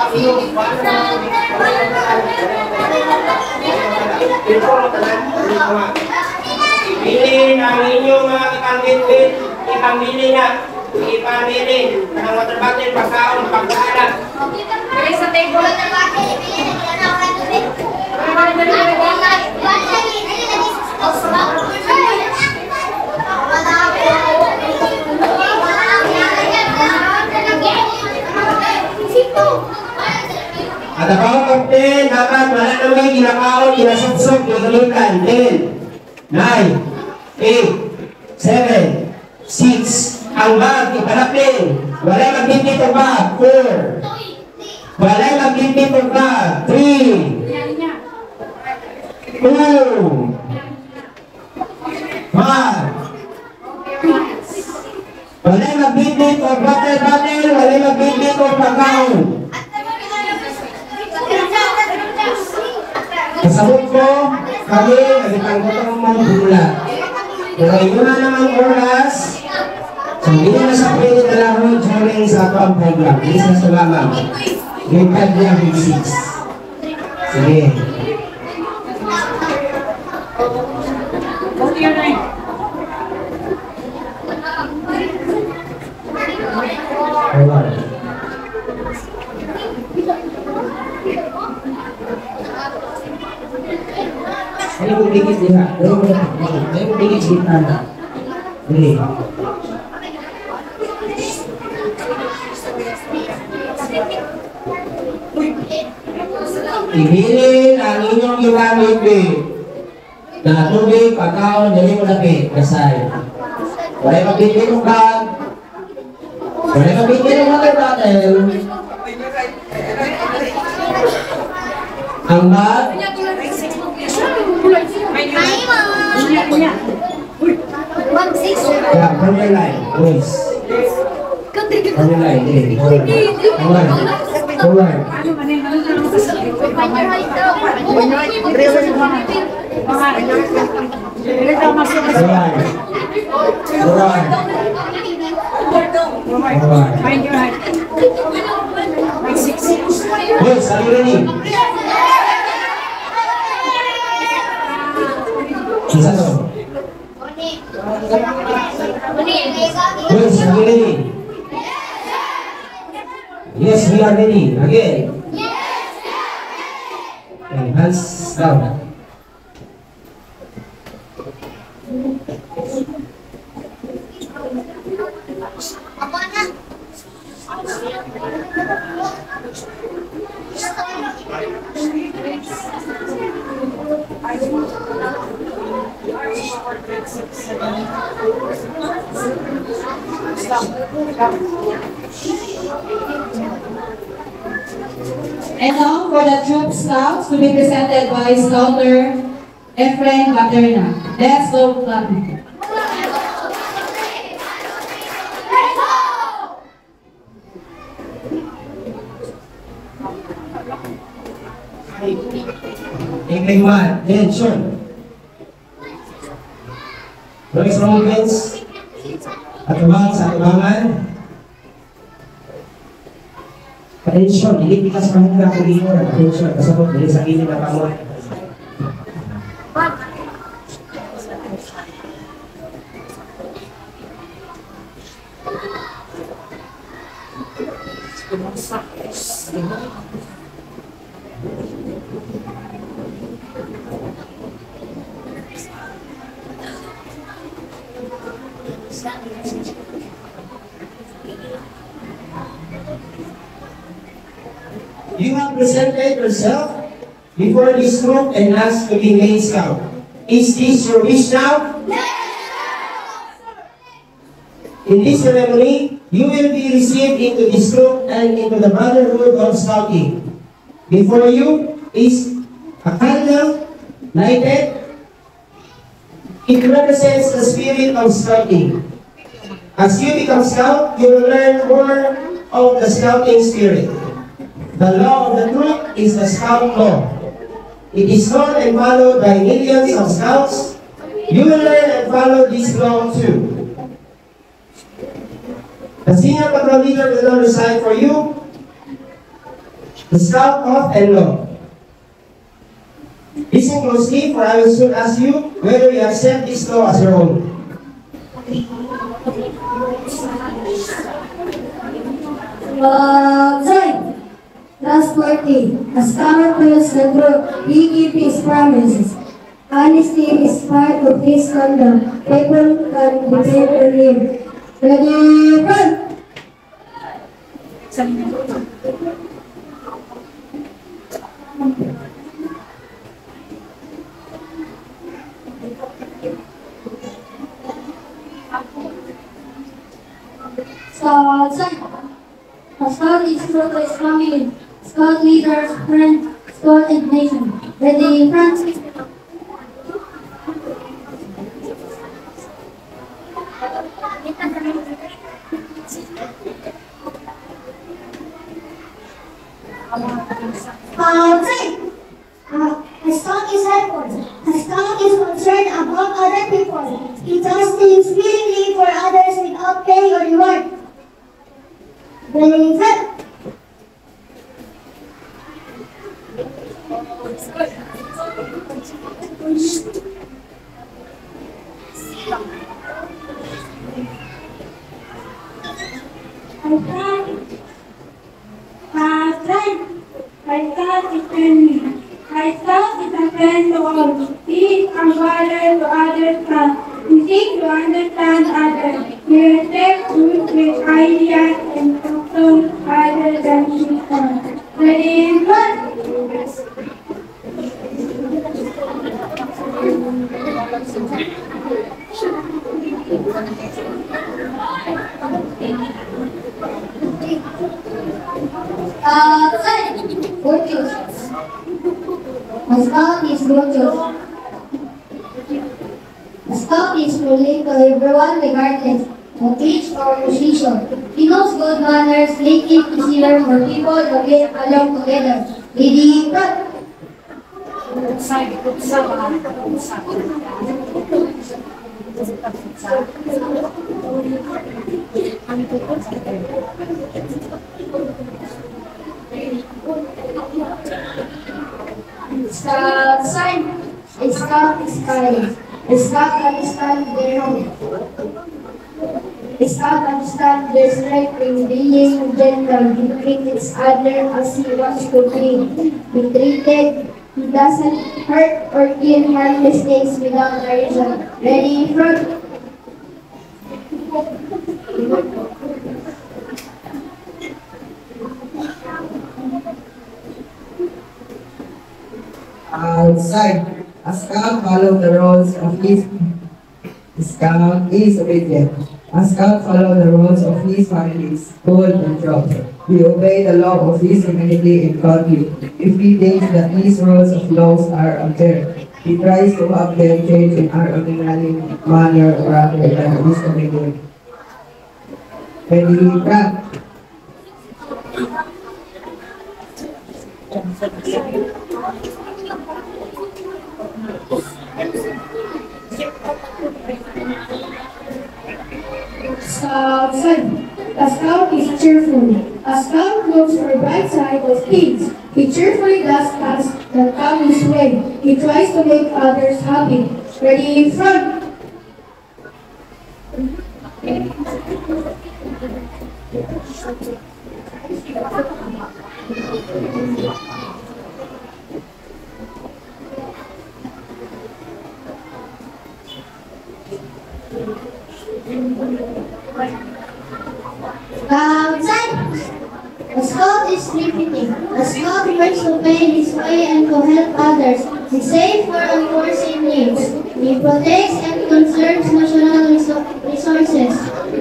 Ipili ang inyong mga kapangit-bit, ipamili na, ipamili ng water bottle, pagkaon, pagkalat. Kaya sa table. At ang kapten, dapat wala naman ginakaon, ginasuksok, ginalutan. 10, 9, 8, 7, 6. Ang bag, ipalapin. Wala magbibit ang bag. 4. Wala magbibit ang bag. 3, 2, 1. Wala magbibit ang bottle, wala magbibit ang pagkaon. Kasabot ko, kami, nagitang ko itong mga bula. Pero yun na naman oras, so hindi na sa pwede na lang during sa pang program. Please na salamat. Grade 5 niya, grade 6. Sige. Go to your line. Alright. Ay, kung dikit din ha. Ay, kung dikit din ha. Hindi. Ihilin ang inyong ginamit na tubig, pagkaon, dali mo lapit, kasay. Wala magbibig ng bag. Wala magbibig ng water bottle. Ang bag, yeah, from your line, please. From your line, forward. Find your height. Like 6. Yes, are you ready? Isa to. Yes, are you ready? Yes, we are ready. Again. Okay, hands down. And now for the troop scouts to be presented by Scouter Efren Baterna. Let's go clapping. Tingling man, tension. Noise movements. Atubang sa atubangan. Attention, hindi ka sa mga kulino. Attention, kasabot dili sa gilid na pamot. You have presented yourself before this group and asked to be made scout. Is this your wish now? In this ceremony, you will be received into this group and into the brotherhood of scouting. Before you is a candle lighted. It represents the spirit of scouting. As you become scout, you will learn more of the scouting spirit. The law of the troop is the scout law. It is known and followed by millions of scouts. You will learn and follow this law too. The senior patrol leader will now recite for you The scout of and law. Listen closely, for I will soon ask you whether you accept this law as your own. Outside. Last 40. A scout tells the truth. He keeps his promises. Honesty is part of his conduct. People can depend on him. Ready, run! Outside. A scout is true to his family. Scout leaders, friends, scout and nation. Ready, front. Outside. A scout is helpful. A scout is concerned about other people. He does things willingly for others without pay or reward. Ready, front. I thought it friendly. I thought it a friend to all. He is a father to others. He seeks to understand others. He respects with ideas and to other than himself. Ready, one. Outside. Virtues. A scout is virtuous. A scout is friendly to everyone regardless of age or position. He knows good manners, make it easier for people to get along together. Ready, front. Scout sign. A scout is kind. A scout understands their own. A scout understands their strength in being gentle. He treats others as he wants to be treated. He doesn't hurt or kill harmless things without a reason. Ready, front. Outside, a scout follows the rules of his scout is obedient. A scout follows the rules of his family, school, and job. He obeys the law of his community and country. If he thinks that these rules of laws are unfair, he tries to have them change in an ordinary manner rather than his community. Ready, run. Scout sign. A scout is cheerful. A scout looks for the bright side of things. He cheerfully does tasks that come his way. He tries to make others happy. Ready, front. Outside. A scout is repeating. A scout works to pay his way and to help others. He saves for unforeseen needs. He protects and conserves national resources.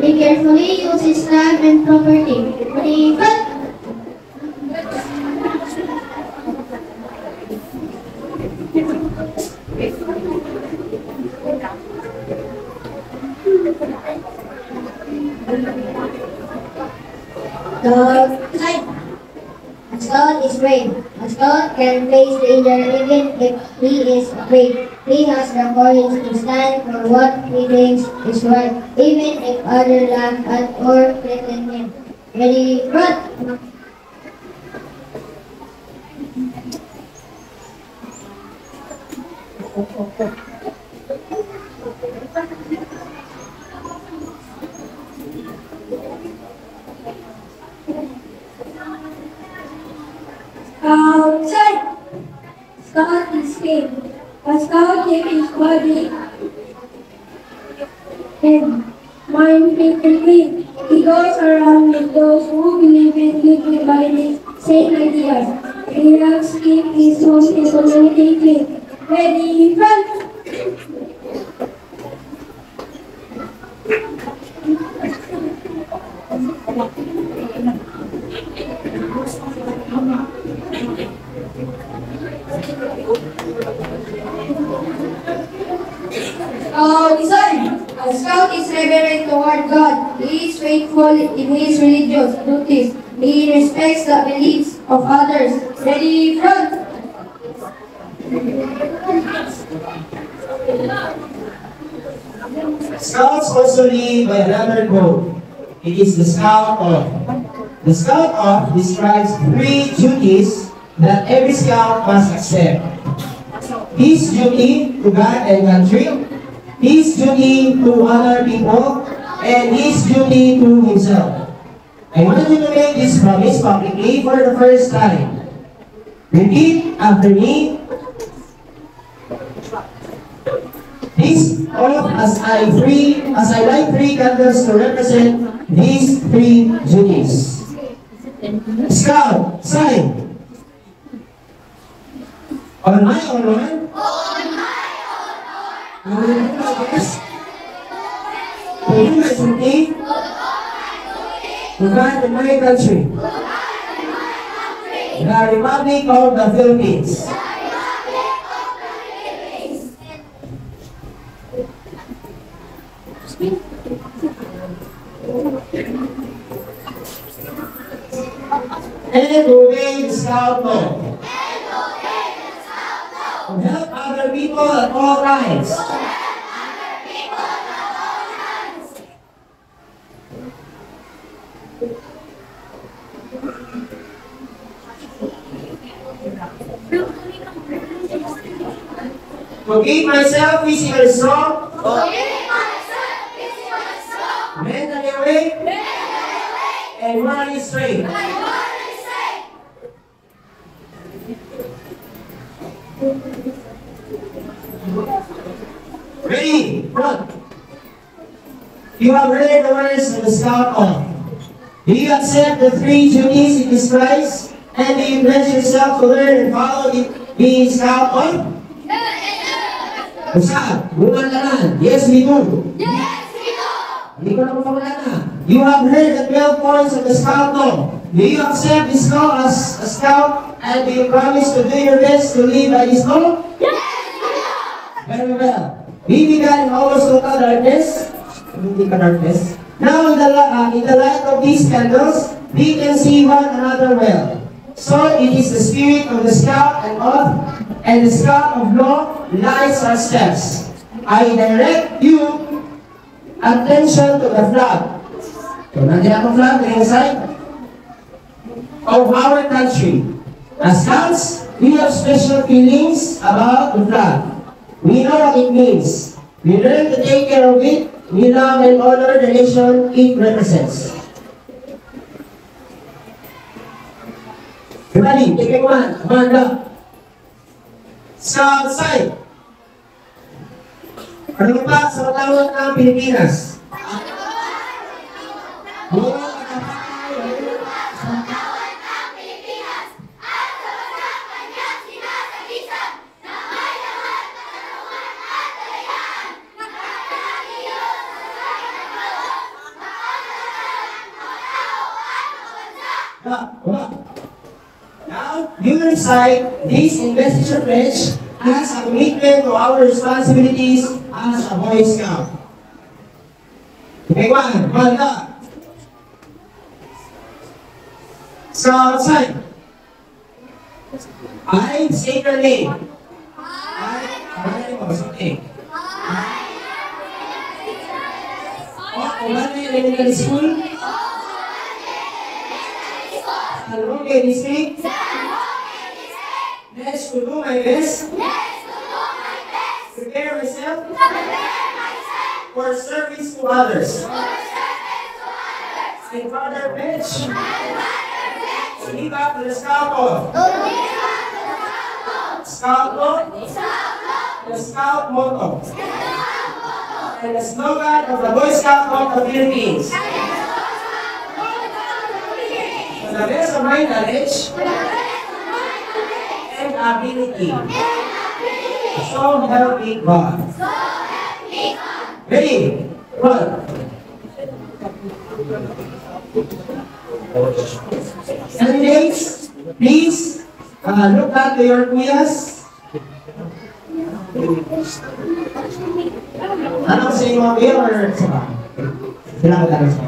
He carefully uses land and property. Ready, front. A scout is brave. A scout can face danger even if he is afraid. He has the courage to stand for what he thinks is right, even if others laugh at or threaten him. Ready, front. faith. A scout keeps his body and mind fit and clean. He goes around with those who believe in living by the same ideas. He helps keep his home and community clean. Ready, front! Design. A scout is reverent toward God. He is faithful in his religious duties. He respects the beliefs of others. Ready, front! Scouts also live by another code. It is the Scout Oath. The Scout Oath describes 3 duties that every scout must accept. His duty to God and country, his duty to other people, and his duty to himself. I want you to make this promise publicly for the first time. Repeat after me. This oath as I light 3 candles to represent these 3 duties. Scout, sign. On my honor. To do my duty. To God and my country. The Republic of the Philippines. And obey the Scout Law. To help other people at all times. To keep myself physically strong. Mentally awake. And morally straight. Ready? Front. You have heard the words of the Scout Oath. Do you accept the 3 duties it describes? And do you pledge yourself to learn and follow the Scout Oath? Usa, buwan. Yes, we do. Hindi ko na mawala na. You have heard the 12 points of the Scout Law. Do you accept this law as a scout? And do you promise to do your best to live by this law? Very well. We began in almost total darkness. Hindi ka darkness. Now, in the light of these candles, we can see one another well. So, it is the spirit of the Scout and Oath and the Scout of Law lights our steps. I direct you attention to the flag. So, nandiyan ang flag, the inside of our country. As Scouts, we have special feelings about the flag. We know what it means. We learn to take care of it. We love and honor the nation it represents. Everybody, take one. Amanda. Scout side. Ano pa sa tawag ng Pilipinas? Now, you recite this investiture pledge as a commitment to our responsibilities as a Boy Scout. Okay, one, up. Scout sign. I say your name. Elementary School. San Roque District. Let's do my best. Prepare myself for service to others. And further pledge to live up to the Scout Oath. Scout look. The Scout motto. And the slogan of the Boy Scout of the Philippines. To the best of my knowledge and ability. So help me God. Ready? One. Candidates, please look back to your kuyas. Ano sa inyo mga kuya or sa ba? Sila ko tanong sa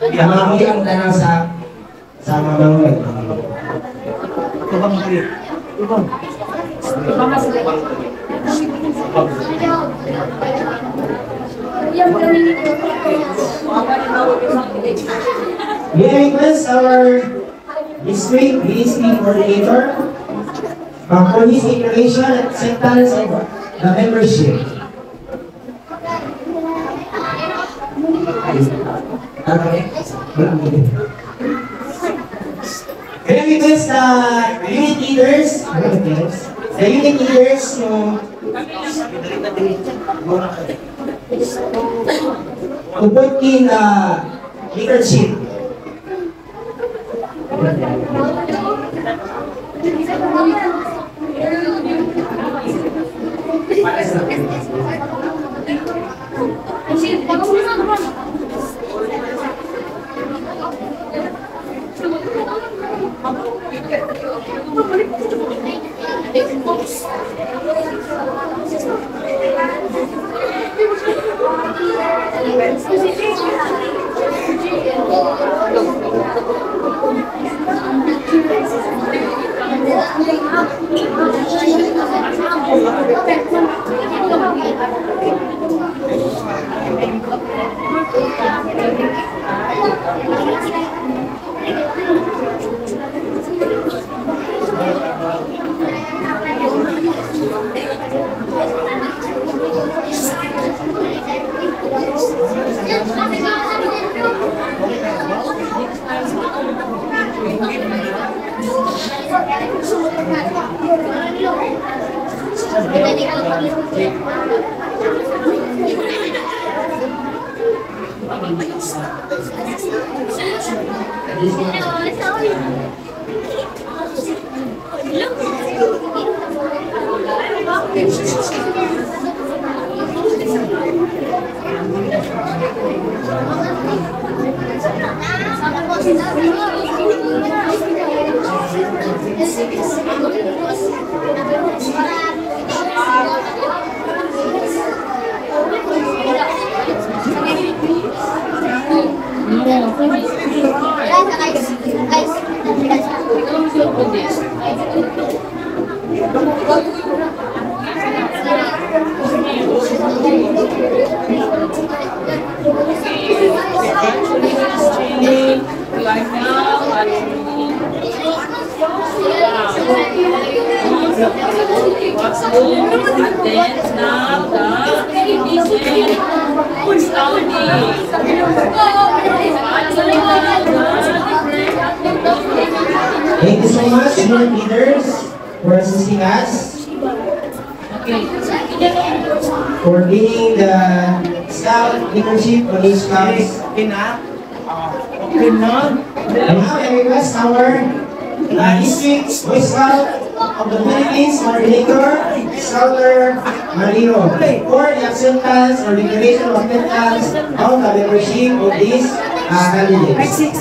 yung mga kuya ang tanong sa mga mga ito ba mga kuya? We request our district BSP coordinator for his declaration and acceptance of the membership. We request the unit leaders to put in the leadership. Thank you so much, unit leaders, for assisting us. For being the Scout leadership on each Scouts. And now I request our district Boy Scout of the Philippines coordinator, Scouter Marino, for the acceptance or declaration of acceptance of the membership of these candidates.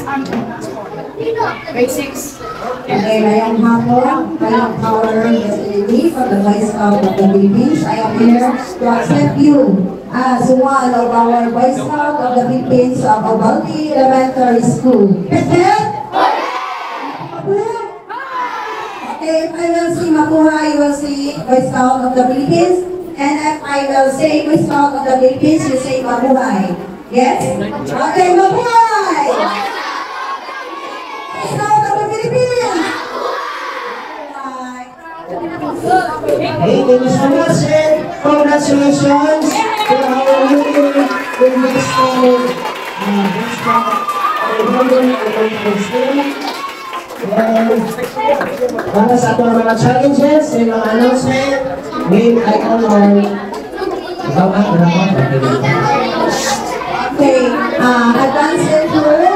Grade 6. Okay, ngayong hapon, walang power facility from the Boy Scout of the Philippines. I am here to accept you as one of our Boy Scout of the Philippines of Ubaldi Elementary School. Present? Okay, if I will say Mapuha, you will say Boy Scout of the Philippines. And if I will say Boy Scout of the Philippines, you say Mapuhay. Yes? Okay, Mapuhay! Boy Scout of the Philippines! Hey, thank you so much, and congratulations to our new Boy Scout. Para sa atong mga challenges, sa mga announcement, may I honor. Ikaw ang dapat. Okay, advance review.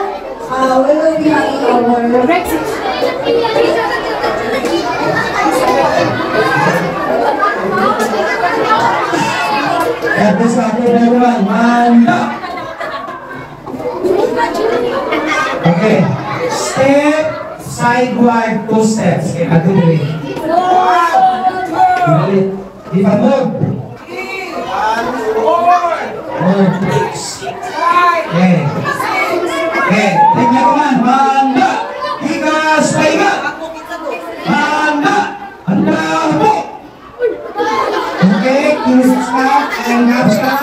We will be having our At this time, everyone, manda! Okay, step, sideward, 2 steps. Okay, ato dali. Di pa move. Move. Okay. Okay, tingnan ko man, manda! Higas, pahinga! Manda! Handa mo! Okay, kinis stop and half stop.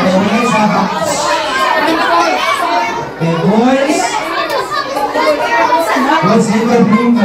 Okay, stop. Okay, boys. Let's give a bring